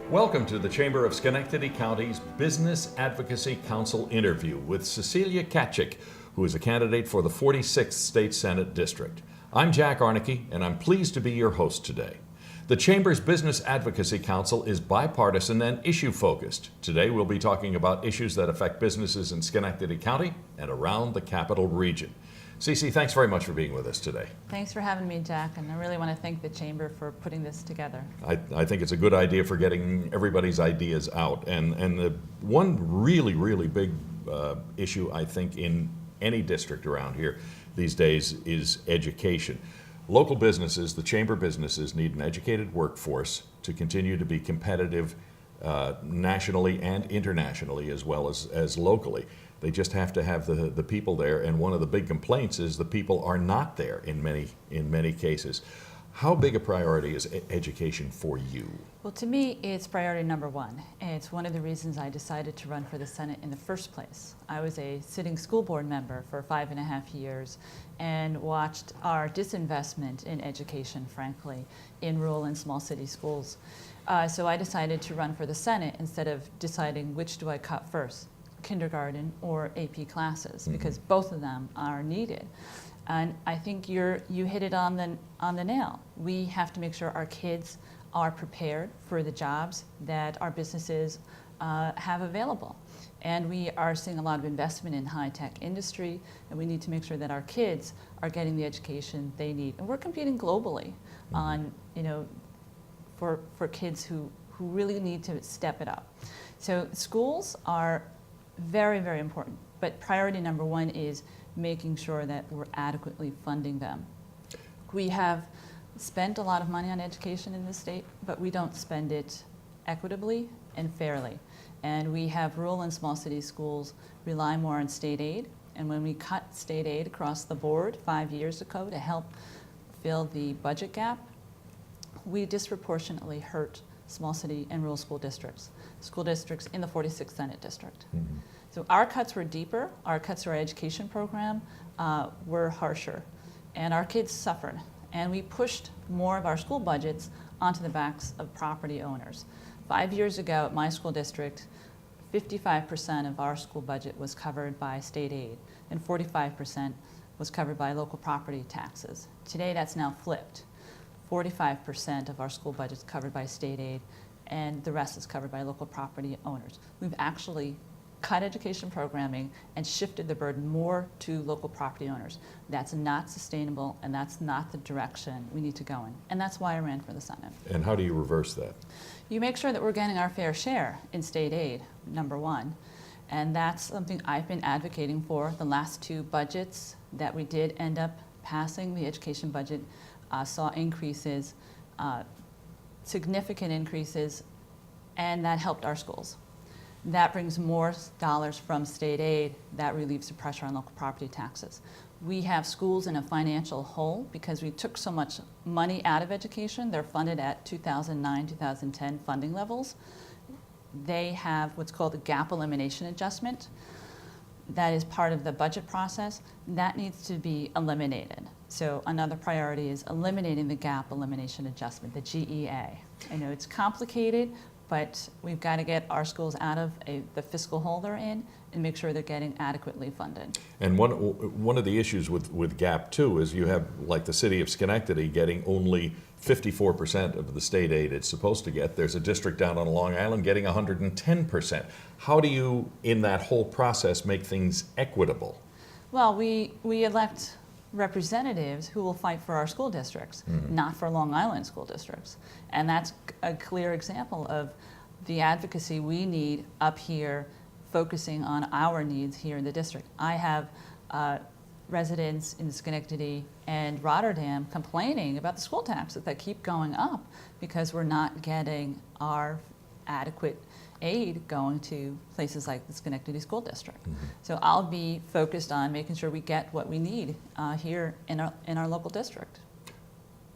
Welcome to the Chamber of Schenectady County's Business Advocacy Council interview with Cecilia Tkaczyk, who is a candidate for the 46th State Senate District. I'm Jack Arnicke, and I'm pleased to be your host today. The Chamber's Business Advocacy Council is bipartisan and issue-focused. Today we'll be talking about issues that affect businesses in Schenectady County and around the Capital Region. Cece, thanks very much for being with us today. Thanks for having me, Jack, and I really want to thank the Chamber for putting this together. I think it's a good idea for getting everybody's ideas out. And the one really big issue, I think, in any district around here these days is education. Local businesses, the Chamber businesses, need an educated workforce to continue to be competitive nationally and internationally as well as locally. They just have to have the people there, and one of the big complaints is the people are not there in many cases. How big a priority is education for you? Well, to me, it's priority number one. And it's one of the reasons I decided to run for the Senate in the first place. I was a sitting school board member for 5.5 years and watched our disinvestment in education, frankly, in rural and small city schools. So I decided to run for the Senate instead of deciding which do I cut first, kindergarten or AP classes, because both of them are needed. And I think you hit it on the nail. We have to make sure our kids are prepared for the jobs that our businesses have available. And we are seeing a lot of investment in high-tech industry, and we need to make sure that our kids are getting the education they need. And we're competing globally on, for kids who really need to step it up. So schools are very important, but priority number one is making sure that we're adequately funding them. We have spent a lot of money on education in this state, but we don't spend it equitably and fairly. And we have rural and small city schools rely more on state aid, and when we cut state aid across the board 5 years ago to help fill the budget gap, we disproportionately hurt small city and rural school districts in the 46th Senate District. So our cuts were deeper, our cuts to our education program were harsher, and our kids suffered. And we pushed more of our school budgets onto the backs of property owners. 5 years ago at my school district, 55% of our school budget was covered by state aid, and 45% was covered by local property taxes. Today that's now flipped. 45% of our school budget is covered by state aid, and the rest is covered by local property owners. We've actually cut education programming and shifted the burden more to local property owners. That's not sustainable, and that's not the direction we need to go in. And that's why I ran for the Senate. And how do you reverse that? You make sure that we're getting our fair share in state aid, number one. And that's something I've been advocating for. The last two budgets that we did end up passing, the education budget saw increases, significant increases, and that helped our schools. That brings more dollars from state aid. That relieves the pressure on local property taxes. We have schools in a financial hole because we took so much money out of education. They're funded at 2009, 2010 funding levels. They have what's called a gap elimination adjustment. That is part of the budget process. That needs to be eliminated. So another priority is eliminating the gap elimination adjustment, the GEA. I know it's complicated, but we've got to get our schools out of the fiscal hole they're in and make sure they're getting adequately funded. And one of the issues with GAP too is you have, like, the city of Schenectady getting only 54% of the state aid it's supposed to get. There's a district down on Long Island getting 110%. How do you, in that whole process, make things equitable? Well, we elect representatives who will fight for our school districts, not for Long Island school districts. And that's a clear example of the advocacy we need up here, focusing on our needs here in the district. I have residents in Schenectady and Rotterdam complaining about the school taxes that keep going up because we're not getting our adequate aid going to places like the Schenectady School District. So I'll be focused on making sure we get what we need here in our local district.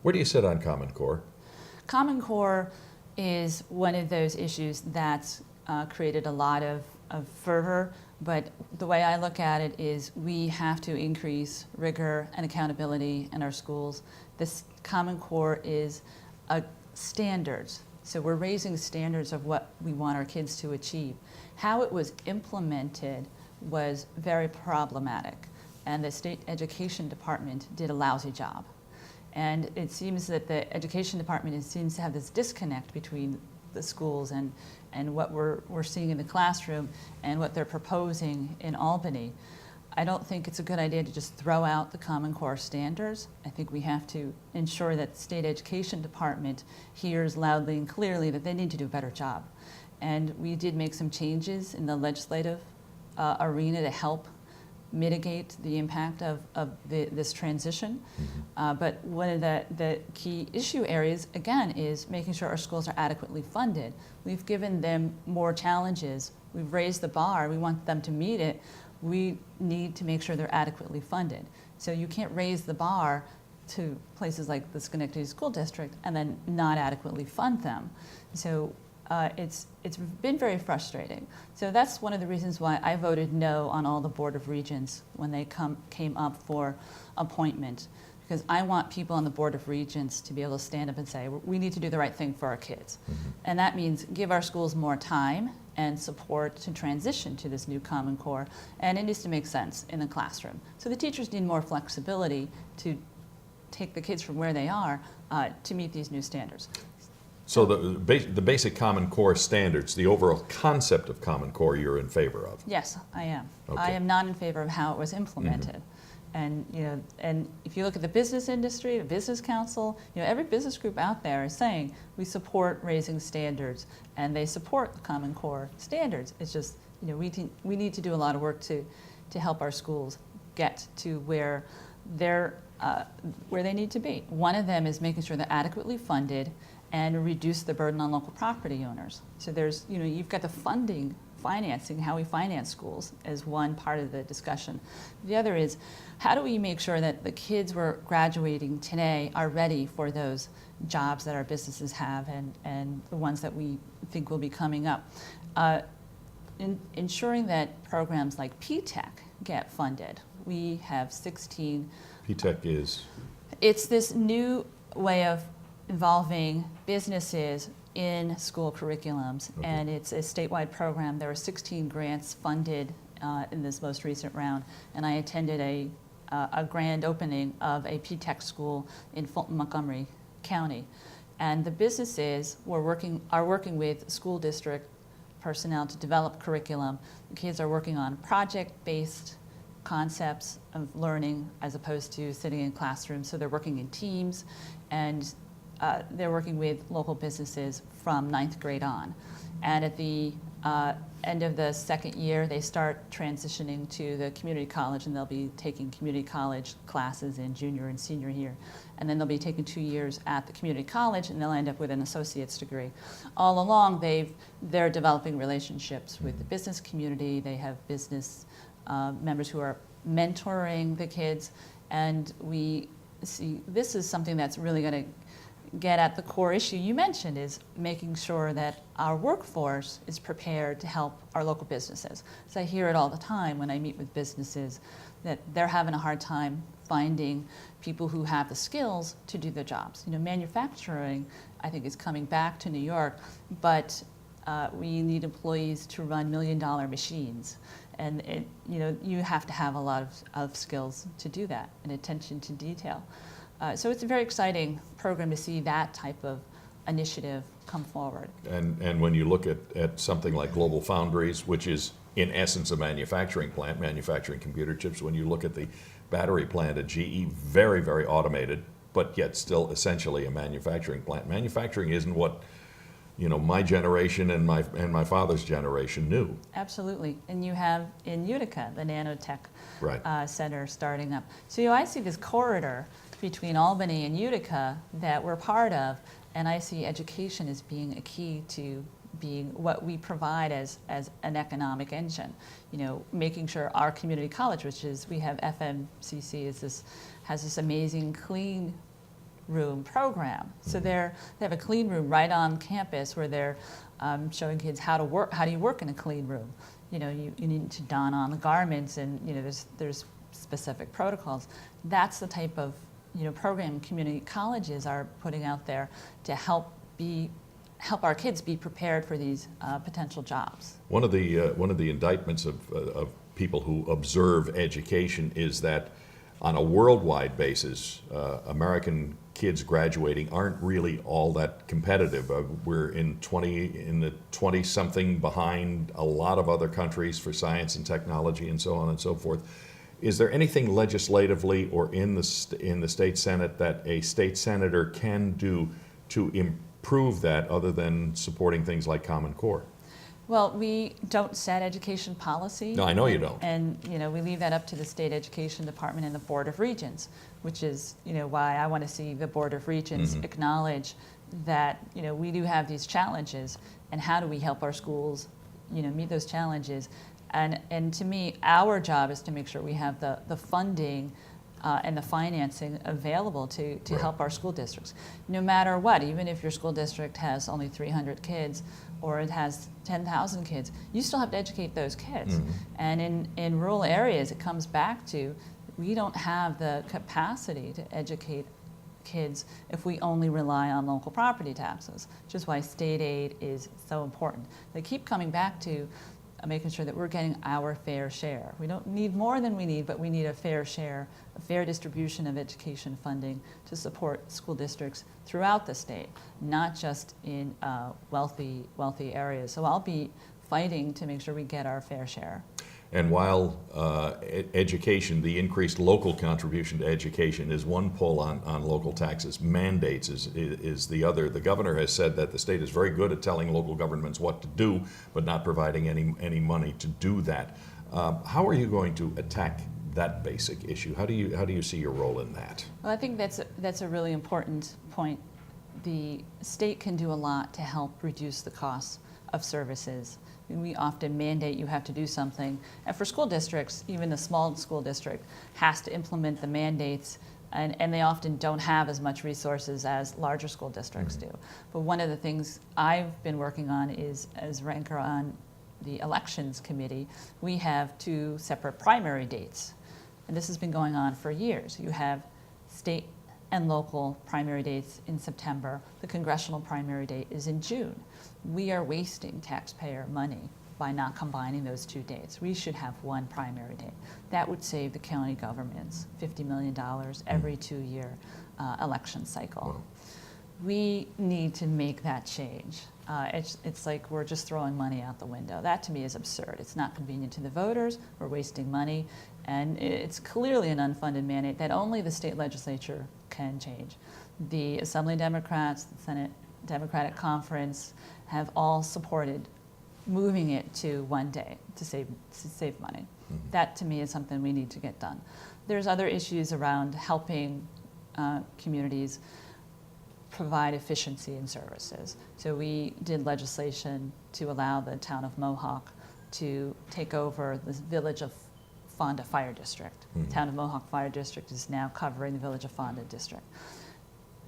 Where do you sit on Common Core? Common Core is one of those issues that's created a lot of fervor, but the way I look at it is we have to increase rigor and accountability in our schools. This Common Core is standards So we're raising standards of what we want our kids to achieve. How it was implemented was very problematic, and the state education department did a lousy job. And it seems that the education department seems to have this disconnect between the schools and what we're seeing in the classroom and what they're proposing in Albany. I don't think it's a good idea to just throw out the Common Core standards. I think we have to ensure that the state education department hears loudly and clearly that they need to do a better job. And we did make some changes in the legislative arena to help mitigate the impact of this transition. But one of the key issue areas, again, is making sure our schools are adequately funded. We've given them more challenges. We've raised the bar. We want them to meet it. We need to make sure they're adequately funded. So you can't raise the bar to places like the Schenectady School District and then not adequately fund them. So it's been very frustrating. So that's one of the reasons why I voted no on all the Board of Regents when they came up for appointment, because I want people on the Board of Regents to be able to stand up and say, we need to do the right thing for our kids. And that means give our schools more time and support to transition to this new Common Core, and it needs to make sense in the classroom. So the teachers need more flexibility to take the kids from where they are to meet these new standards. So the basic Common Core standards, the overall concept of Common Core, you're in favor of? Yes, I am. Okay. I am not in favor of how it was implemented. And and if you look at the business industry, the Business Council, every business group out there is saying we support raising standards, and they support the Common Core standards. It's just we need to do a lot of work to help our schools get to where they need to be. One of them is making sure they're adequately funded and reduce the burden on local property owners. So there's you've got the financing, how we finance schools as one part of the discussion. The other is, how do we make sure that the kids we're graduating today are ready for those jobs that our businesses have and the ones that we think will be coming up? Ensuring that programs like P-TECH get funded. We have 16. P-TECH is? It's this new way of involving businesses in school curriculums, and it's a statewide program. There were 16 grants funded in this most recent round, and I attended a grand opening of a P-TECH school in Fulton, Montgomery County. And the businesses are working with school district personnel to develop curriculum. The kids are working on project-based concepts of learning as opposed to sitting in classrooms. So they're working in teams, and they're working with local businesses from 9th grade on. And at the end of the second year, they start transitioning to the community college, and they'll be taking community college classes in junior and senior year. And then they'll be taking 2 years at the community college, and they'll end up with an associate's degree. All along, they're developing relationships with the business community. They have business members who are mentoring the kids, and we see this is something that's really going to get at the core issue you mentioned, is making sure that our workforce is prepared to help our local businesses. So I hear it all the time when I meet with businesses that they're having a hard time finding people who have the skills to do their jobs. Manufacturing, I think, is coming back to New York, but we need employees to run $1 million machines. And you have to have a lot of skills to do that, and attention to detail. So it's a very exciting program to see that type of initiative come forward. And when you look at something like Global Foundries, which is in essence a manufacturing plant, manufacturing computer chips, when you look at the battery plant at GE, very, very automated, but yet still essentially a manufacturing plant. Manufacturing isn't what my generation and my father's generation knew. Absolutely. And you have in Utica the nanotech right. center starting up. So I see this corridor between Albany and Utica that we're part of, and I see education as being a key to being what we provide as an economic engine. Making sure our community college, which is, we have FMCC, has this amazing clean room program. So they have a clean room right on campus where they're showing kids how to work. How do you work in a clean room? You need to don on the garments, and there's specific protocols. That's the type of program community colleges are putting out there to help be help our kids be prepared for these potential jobs. One of the indictments of people who observe education is that on a worldwide basis, American kids graduating aren't really all that competitive. We're in the 20-something behind a lot of other countries for science and technology and so on and so forth. Is there anything legislatively or in the state Senate that a state senator can do to improve that other than supporting things like Common Core? Well, we don't set education policy. No, I know you don't. And we leave that up to the state education department and the Board of Regents, which is why I want to see the Board of Regents acknowledge that we do have these challenges, and how do we help our schools meet those challenges. And to me, our job is to make sure we have the funding and the financing available to Right. help our school districts. No matter what, even if your school district has only 300 kids or it has 10,000 kids, you still have to educate those kids. And in rural areas, it comes back to we don't have the capacity to educate kids if we only rely on local property taxes, which is why state aid is so important. They keep coming back to making sure that we're getting our fair share. We don't need more than we need, but we need a fair share, a fair distribution of education funding to support school districts throughout the state, not just in wealthy areas. So I'll be fighting to make sure we get our fair share. And while education, the increased local contribution to education is one pull on local taxes, mandates is the other. The governor has said that the state is very good at telling local governments what to do, but not providing any money to do that. How are you going to attack that basic issue? How do you see your role in that? Well, I think that's a really important point. The state can do a lot to help reduce the costs of services. We often mandate you have to do something. And for school districts, even a small school district has to implement the mandates, and they often don't have as much resources as larger school districts do. But one of the things I've been working on is, as ranker on the elections committee, we have 2 separate primary dates. And this has been going on for years. You have state and local primary dates in September. The congressional primary date is in June. We are wasting taxpayer money by not combining those 2 dates. We should have one primary date. That would save the county governments $50 million every 2-year election cycle. Wow. We need to make that change. It's like we're just throwing money out the window. That to me is absurd. It's not convenient to the voters. We're wasting money. And it's clearly an unfunded mandate that only the state legislature can change. The Assembly Democrats, the Senate Democratic Conference have all supported moving it to 1 day to save money. That to me is something we need to get done. There's other issues around helping communities provide efficiency in services. So we did legislation to allow the town of Mohawk to take over the village of Fonda Fire District. The town of Mohawk Fire District is now covering the village of Fonda District.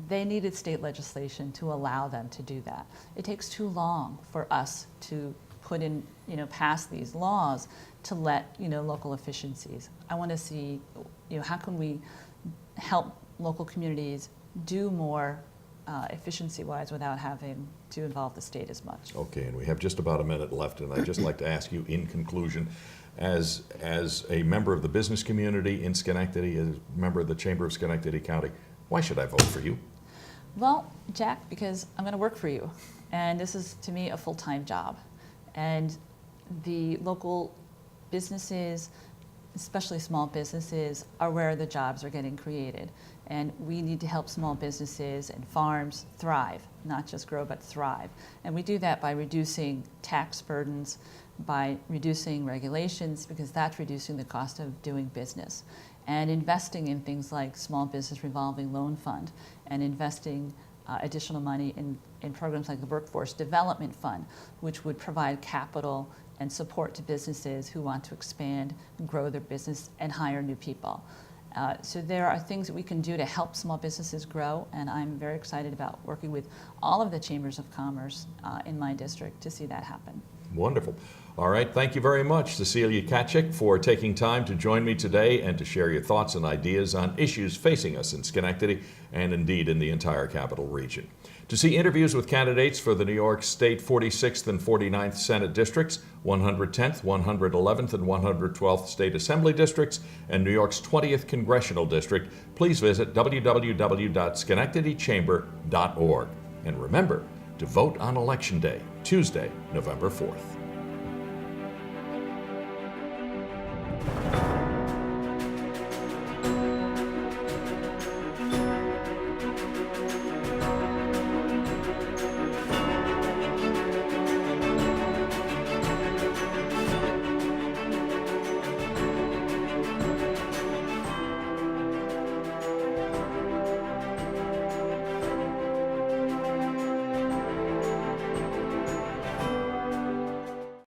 They needed state legislation to allow them to do that. It takes too long for us to put in, pass these laws to let, local efficiencies. I want to see, how can we help local communities do more efficiency-wise without having to involve the state as much. Okay, and we have just about a minute left, and I'd just like to ask you in conclusion, as a member of the business community in Schenectady, as a member of the Chamber of Schenectady County, why should I vote for you? Well, Jack, because I'm going to work for you. And this is, to me, a full-time job. And the local businesses, especially small businesses, are where the jobs are getting created. And we need to help small businesses and farms thrive, not just grow, but thrive. And we do that by reducing tax burdens, by reducing regulations, because that's reducing the cost of doing business, and investing in things like small business revolving loan fund, and investing additional money in programs like the Workforce Development Fund, which would provide capital and support to businesses who want to expand, grow their business, and hire new people. So there are things that we can do to help small businesses grow, and I'm very excited about working with all of the chambers of commerce in my district to see that happen. Wonderful. All right, thank you very much, Cecilia Tkaczyk, for taking time to join me today and to share your thoughts and ideas on issues facing us in Schenectady and indeed in the entire capital region. To see interviews with candidates for the New York State 46th and 49th Senate Districts, 110th, 111th, and 112th State Assembly Districts, and New York's 20th Congressional District, please visit www.schenectadychamber.org. And remember to vote on Election Day, Tuesday, November 4th.